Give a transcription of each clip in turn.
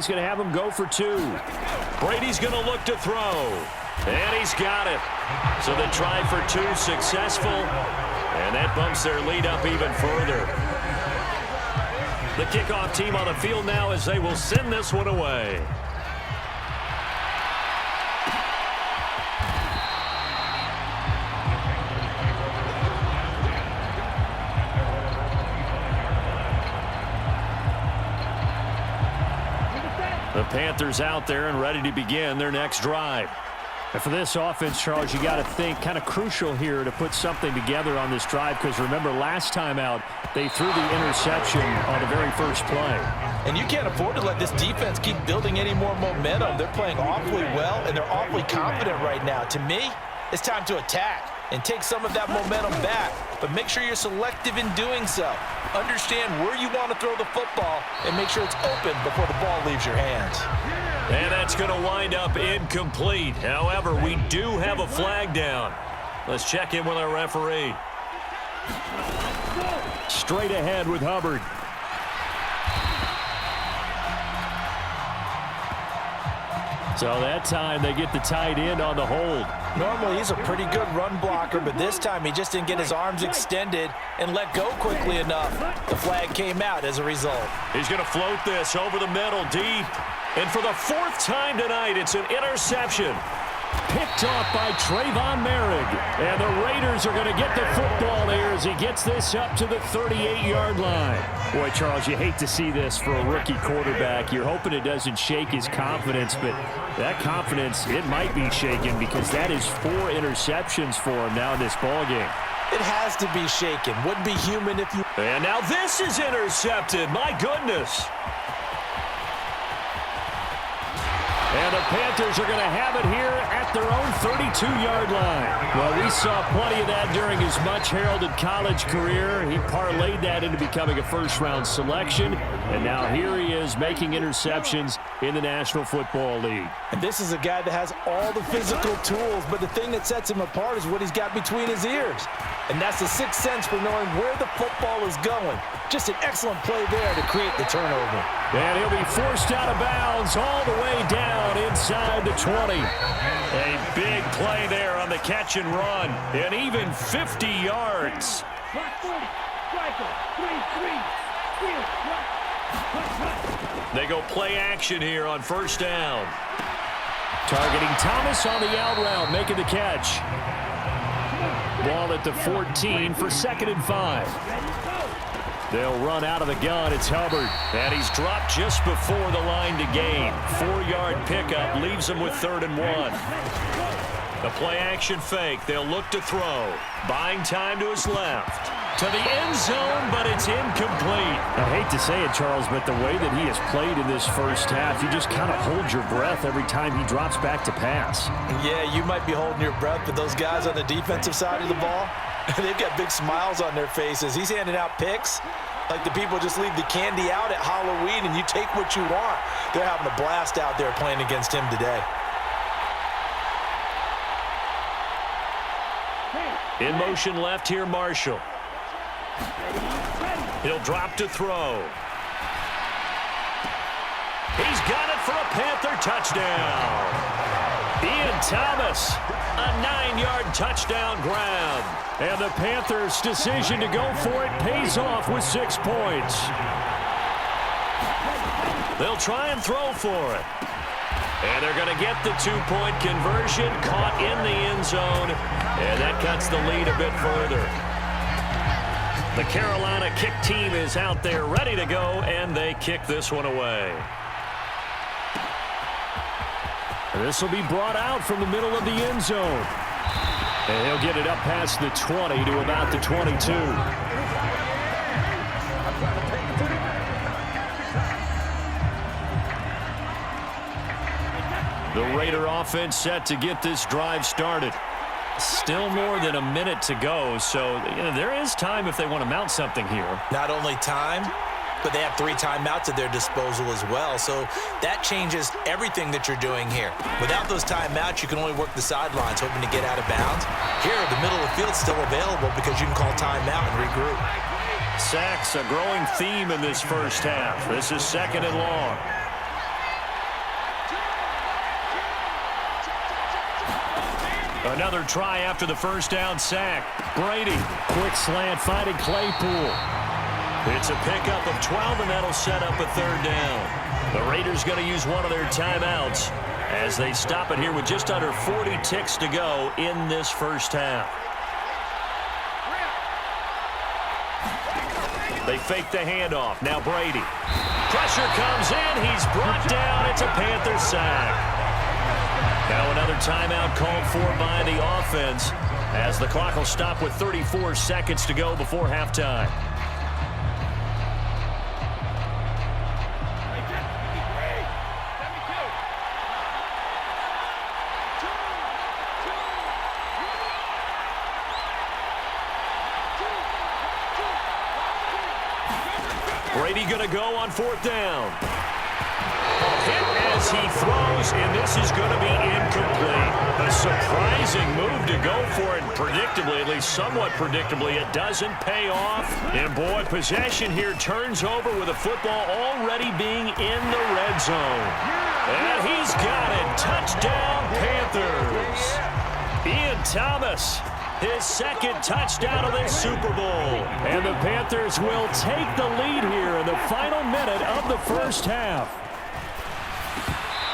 He's going to have him go for 2. Brady's going to look to throw. And he's got it. So the try for 2 successful. And that bumps their lead up even further. The kickoff team on the field now as they will send this one away. The Panthers out there and ready to begin their next drive. And for this offense, Charles, you got to think kind of crucial here to put something together on this drive, because remember last time out they threw the interception on the very first play. And you can't afford to let this defense keep building any more momentum. They're playing awfully well, and they're awfully confident right now. To me, it's time to attack and take some of that momentum back, but make sure you're selective in doing so. Understand where you want to throw the football and make sure it's open before the ball leaves your hands. And that's going to wind up incomplete. However, we do have a flag down. Let's check in with our referee. Straight ahead with Hubbard. So that time they get the tight end on the hold. Normally he's a pretty good run blocker, but this time he just didn't get his arms extended and let go quickly enough. The flag came out as a result. He's going to float this over the middle deep. And for the 4th time tonight, it's an interception. Picked off by Trayvon Merrick. And the Raiders are going to get the football there as he gets this up to the 38-yard line. Boy, Charles, you hate to see this for a rookie quarterback. You're hoping it doesn't shake his confidence, but that confidence, it might be shaken because that is 4 interceptions for him now in this ballgame. It has to be shaken. Wouldn't be human if you... And now this is intercepted. My goodness. And the Panthers are going to have it here at their own 32-yard line. Well, we saw plenty of that during his much-heralded college career. He parlayed that into becoming a first-round selection. And now here he is making interceptions in the National Football League. And this is a guy that has all the physical tools, but the thing that sets him apart is what he's got between his ears. And that's the sixth sense for knowing where the football is going. Just an excellent play there to create the turnover. And he'll be forced out of bounds all the way down inside the 20. A big play there on the catch and run. And even 50 yards. They go play action here on first down. Targeting Thomas on the out route, making the catch. Ball at the 14 for 2nd and 5. They'll run out of the gun. It's Hubbard. And he's dropped just before the line to gain. 4-yard pickup leaves him with 3rd and 1. The play action fake. They'll look to throw. Buying time to his left. To the end zone, but it's incomplete. I hate to say it, Charles, but the way that he has played in this first half, you just kind of hold your breath every time he drops back to pass. Yeah, you might be holding your breath, but those guys on the defensive side of the ball, they've got big smiles on their faces. He's handing out picks like the people just leave the candy out at Halloween and you take what you want. They're having a blast out there playing against him today. In motion left here, Marshall. He'll drop to throw. He's got it for a Panther touchdown. Ian Thomas, a 9-yard touchdown grab. And the Panthers' decision to go for it pays off with 6 points. They'll try and throw for it. And they're going to get the 2-point conversion, caught in the end zone. And that cuts the lead a bit further. The Carolina kick team is out there ready to go, and they kick this one away. This will be brought out from the middle of the end zone. And he'll get it up past the 20 to about the 22. The Raider offense set to get this drive started. Still more than a minute to go, so there is time if they want to mount something here. Not only time, but they have 3 timeouts at their disposal as well, so that changes everything that you're doing here. Without those timeouts, you can only work the sidelines, hoping to get out of bounds. Here, the middle of the field is still available because you can call timeout and regroup. Sacks, a growing theme in this first half. This is 2nd and long. Another try after the first down sack. Brady, quick slant, finding Claypool. It's a pickup of 12, and that'll set up a third down. The Raiders going to use one of their timeouts as they stop it here with just under 40 ticks to go in this first half. They fake the handoff. Now Brady. Pressure comes in. He's brought down. It's a Panther sack. Now another timeout called for by the offense as the clock will stop with 34 seconds to go before halftime. Brady going to go on fourth down. Hit as he throws, and this is going to be incomplete. A surprising move to go for it, predictably, at least somewhat predictably. It doesn't pay off. And, boy, possession here turns over with the football already being in the red zone. And he's got it. Touchdown, Panthers. Ian Thomas, his second touchdown of this Super Bowl. And the Panthers will take the lead here in the final minute of the first half.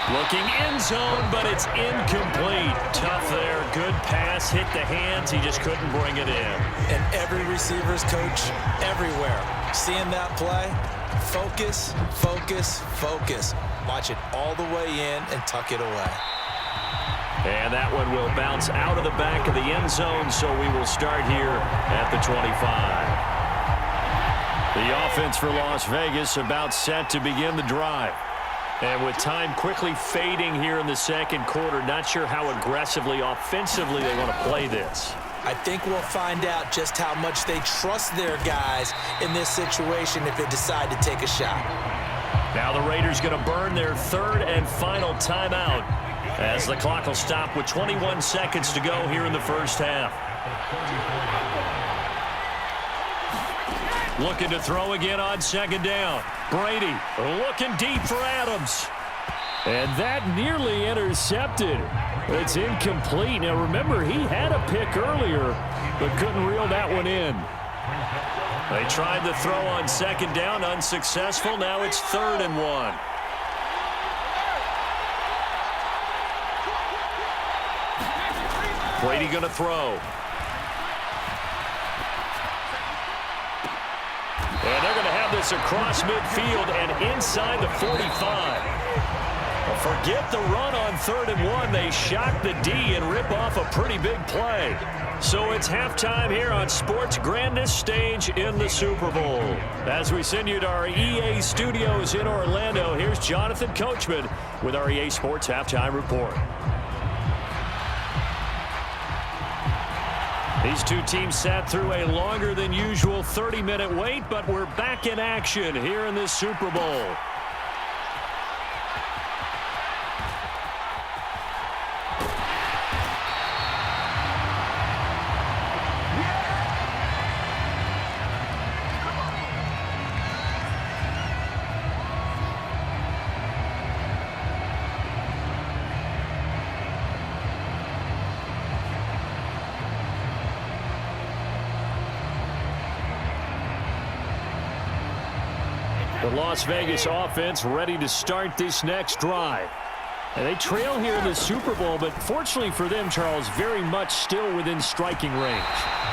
Looking end zone, but it's incomplete. Tough there. Good pass. Hit the hands. He just couldn't bring it in. And every receiver's coach everywhere. Seeing that play, focus, focus, focus. Watch it all the way in and tuck it away. And that one will bounce out of the back of the end zone, so we will start here at the 25. The offense for Las Vegas about set to begin the drive. And with time quickly fading here in the second quarter, not sure how aggressively, offensively they want to play this. I think we'll find out just how much they trust their guys in this situation if they decide to take a shot. Now the Raiders going to burn their third and final timeout as the clock will stop with 21 seconds to go here in the first half. Looking to throw again on second down. Brady looking deep for Adams. And that nearly intercepted. It's incomplete. Now remember, he had a pick earlier, but couldn't reel that one in. They tried to throw on second down, unsuccessful. Now it's 3rd and 1. Brady going to throw. And they're going to have this across midfield and inside the 45. Forget the run on 3rd and 1. They shock the D and rip off a pretty big play. So it's halftime here on sports' grandest stage in the Super Bowl. As we send you to our EA studios in Orlando, here's Jonathan Coachman with our EA Sports Halftime Report. These two teams sat through a longer than usual 30-minute wait, but we're back in action here in this Super Bowl. The Las Vegas offense ready to start this next drive. And they trail here in the Super Bowl, but fortunately for them, Charles, very much still within striking range.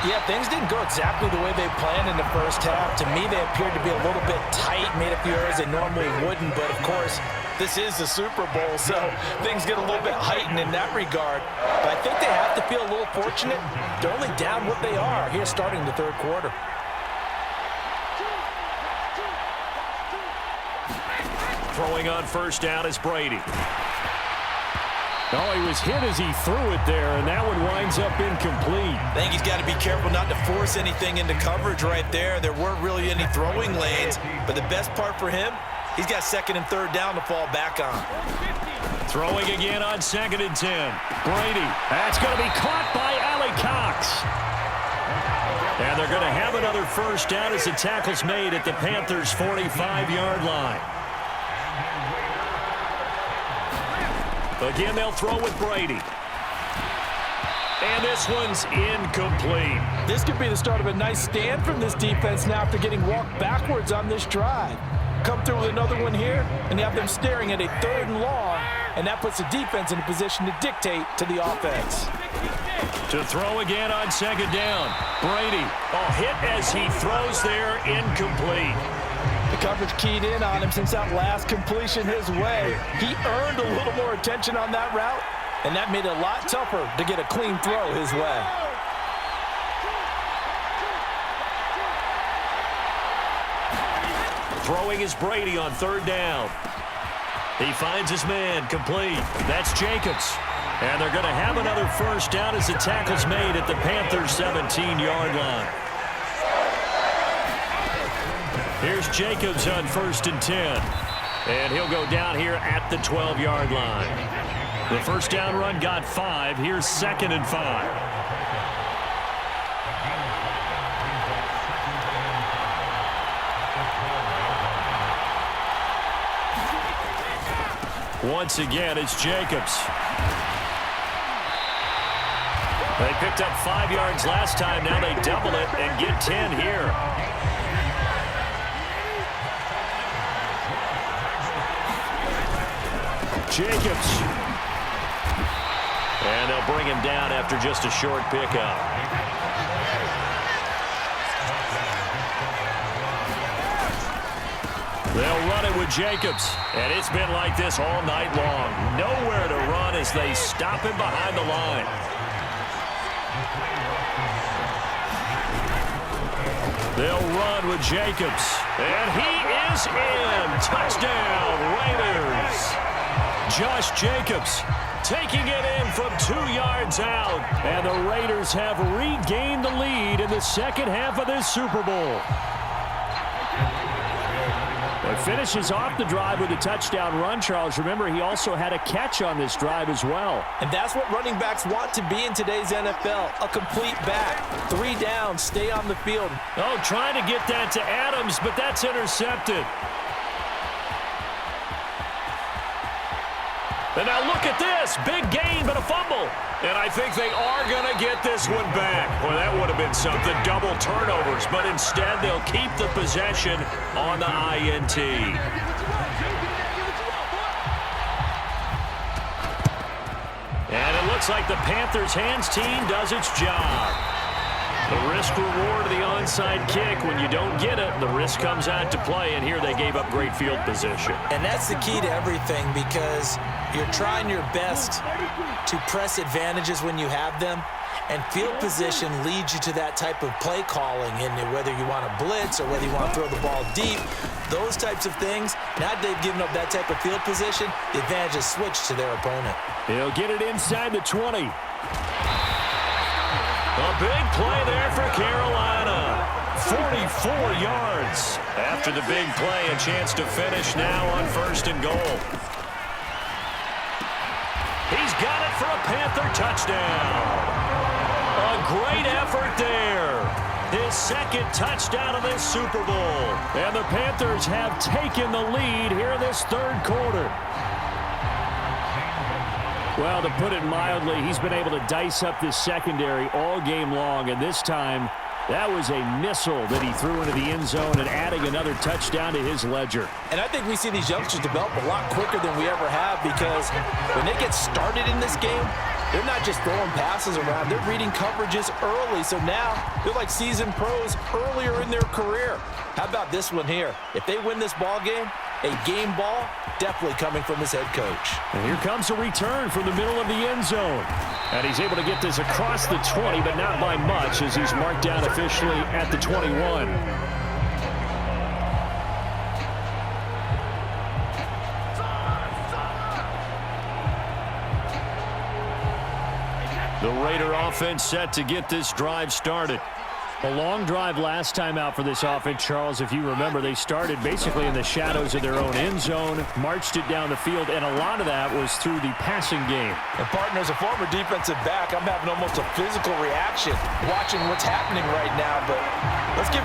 Yeah, things didn't go exactly the way they planned in the first half. To me, they appeared to be a little bit tight, made a few errors they normally wouldn't. But, of course, this is the Super Bowl, so things get a little bit heightened in that regard. But I think they have to feel a little fortunate. They're only down what they are here starting the third quarter. Throwing on first down is Brady. Oh, he was hit as he threw it there, and that one winds up incomplete. I think he's got to be careful not to force anything into coverage right there. There weren't really any throwing lanes, but the best part for him, he's got 2nd and 3rd down to fall back on. Throwing again on 2nd and 10. Brady, that's going to be caught by Allie Cox. And they're going to have another first down as the tackle's made at the Panthers' 45-yard line. Again, they'll throw with Brady. And this one's incomplete. This could be the start of a nice stand from this defense now after getting walked backwards on this drive. Come through with another one here, and you have them staring at a 3rd and long, and that puts the defense in a position to dictate to the offense. To throw again on 2nd down. Brady, hit as he throws there, incomplete. The coverage keyed in on him since that last completion his way. He earned a little more attention on that route, and that made it a lot tougher to get a clean throw his way. Throwing is Brady on 3rd down. He finds his man, complete. That's Jacobs. And they're going to have another 1st down as the tackle's made at the Panthers' 17-yard line. Here's Jacobs on 1st and 10. And he'll go down here at the 12-yard line. The 1st down run got 5. Here's 2nd and 5. Once again, it's Jacobs. They picked up 5 yards last time. Now they double it and get 10 here. Jacobs. And they'll bring him down after just a short pickup. They'll run it with Jacobs. And it's been like this all night long. Nowhere to run as they stop him behind the line. They'll run with Jacobs. And he is in. Touchdown, Raiders. Josh Jacobs taking it in from 2 yards out. And the Raiders have regained the lead in the second half of this Super Bowl. It finishes off the drive with a touchdown run, Charles. Remember, he also had a catch on this drive as well. And that's what running backs want to be in today's NFL, a complete back. 3 down, stay on the field. Oh, trying to get that to Adams, but that's intercepted. And now look at this. Big gain, but a fumble. And I think they are going to get this one back. Well, that would have been something. Double turnovers. But instead, they'll keep the possession on the INT. And it looks like the Panthers' hands team does its job. The risk-reward of the onside kick. When you don't get it, the risk comes out to play. And here they gave up great field position. And that's the key to everything, because you're trying your best to press advantages when you have them. And field position leads you to that type of play calling, and whether you want to blitz or whether you want to throw the ball deep, those types of things. Now that they've given up that type of field position, the advantage is switched to their opponent. He'll get it inside the 20. A big play there for Carolina. 44 yards. After the big play, a chance to finish now on 1st and goal. He's got it for a Panther touchdown. A great effort there. His 2nd touchdown of this Super Bowl. And the Panthers have taken the lead here in this 3rd quarter. Well, to put it mildly, he's been able to dice up this secondary all game long. And this time, that was a missile that he threw into the end zone and adding another touchdown to his ledger. And I think we see these youngsters develop a lot quicker than we ever have, because when they get started in this game, they're not just throwing passes around. They're reading coverages early. So now they're like seasoned pros earlier in their career. How about this one here? If they win this ball game, a game ball definitely coming from his head coach. And here comes a return from the middle of the end zone. And he's able to get this across the 20, but not by much, as he's marked down officially at the 21. The Raider offense set to get this drive started. A long drive last time out for this offense, Charles. If you remember, they started basically in the shadows of their own end zone, marched it down the field, and a lot of that was through the passing game. And, partner, as a former defensive back, I'm having almost a physical reaction watching what's happening right now. But let's give